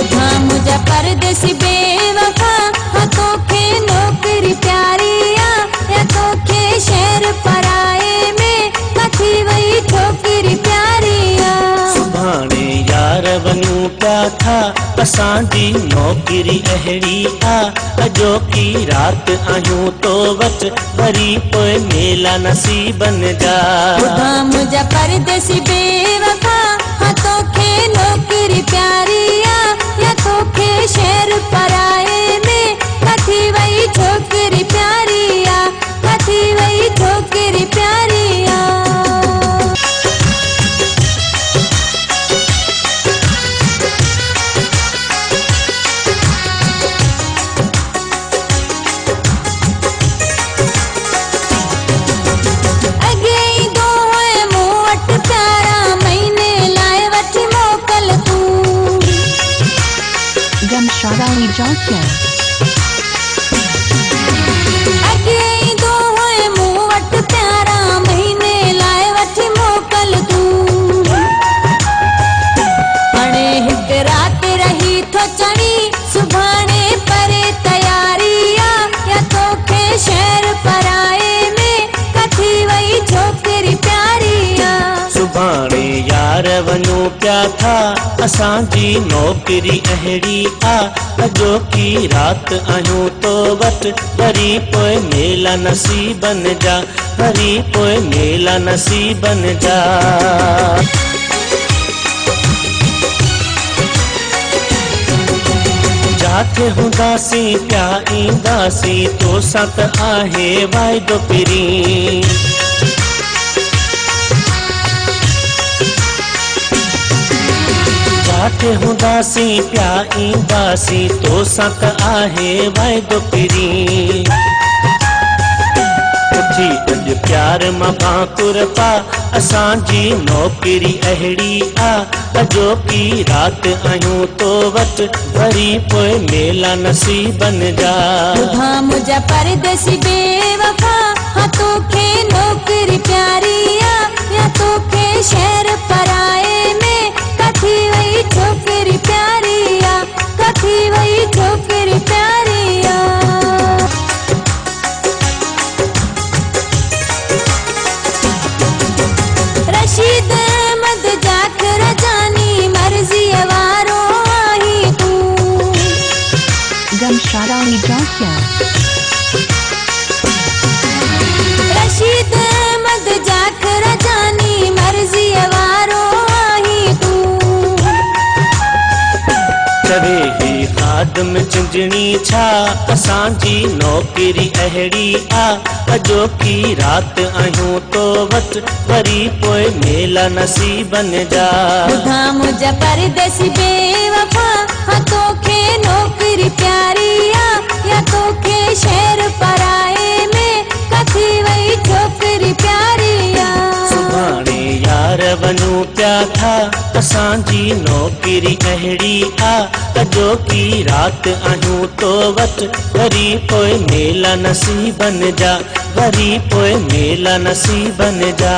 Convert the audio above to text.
ॿुधा मुंहिंजा परदेसी बेवफा, हाँ तोखे नौकरी प्यारी आ या तोखे शहर पराए में कथी वई छोकिरी प्यारी आ। सुभाणे यार वञूं पिया था, असांजी नौकरी अहिड़ी आ, अॼोकी राति आहियूं तो वटि, वरी पोइ मेला नसीबनि जा। ॿुधा मुंहिंजा परदेसी बेवफा, हाँ तोखे नौकरी प्यारी आ या तोखे शहर पराए में कथी वई छोकिरी प्यारी आ, कथी वई छोकिरी प्यारी आ। Gumshadali Junction. अगे ईंदो हुए मूं वटि प्यारा, महीने लाइ वठी मोकल तूं। हाणे हिकु राति रही थो चढ़ी, सुभाणे परे तयारी आ या तोखे शहर पराए में कथी वई छोकिरी प्यारी आ। सुभाणे यार वञूं पिया था, असांजी नौकरी अहिड़ी आ, अॼोकी राति आहियूं तो वटि, वरी पोइ मेला नसीबनि जा, वरी पोइ मेला नसीबनि जा। जाथे हूंदासीं पिया ईंदासीं, तोसां त आहे वाइदो पिरी। जाथे हूंदासीं पिया ईंदासीं, तोसां त आहे वाइदो पिरी। उथी अॼु प्यार मां भाकुर पा, असांजी नौकरी अहिड़ी आ, अॼोकी राति आहियूं तो वटि, वरी पोइ मेला नसीबनि जा। ॿुधा मुंहिंजा परदेसी बेवफा, हाँ तोखे नौकरी प्यारी आ या तोखे शहर पराए में कथी वई छोकिरी प्यारी आ, कथी वई छोकिरी प्यारी आ। रशीद अहमद जाकर जानी, मर्ज़ीअ वारो आहीं तूं। Gumshadali Junction. रशीद अहमद जाकर जानी, मर्ज़ीअ वारो आहीं तूं। चवे ही खादम चिंजणी छा, असांजी नौकरी अहिड़ी आ, अॼोकी राति आहियूं तो वटि, वरी पोइ मेला नसीबनि जा। ॿुधा मुंहिंजा परदेसी बेवफा, हाँ तोखे नौकरी प्यारी आ या तोखे शहर पराए में कथी वई छोकिरी प्यारी आ। सुभाणे यार वञूं पिया था, असांजी नौकरी अहिड़ी आ, अॼोकी राति आहियूं तो वटि, वरी पोइ मेला नसीबनि जा, वरी पोइ मेला नसीबनि जा।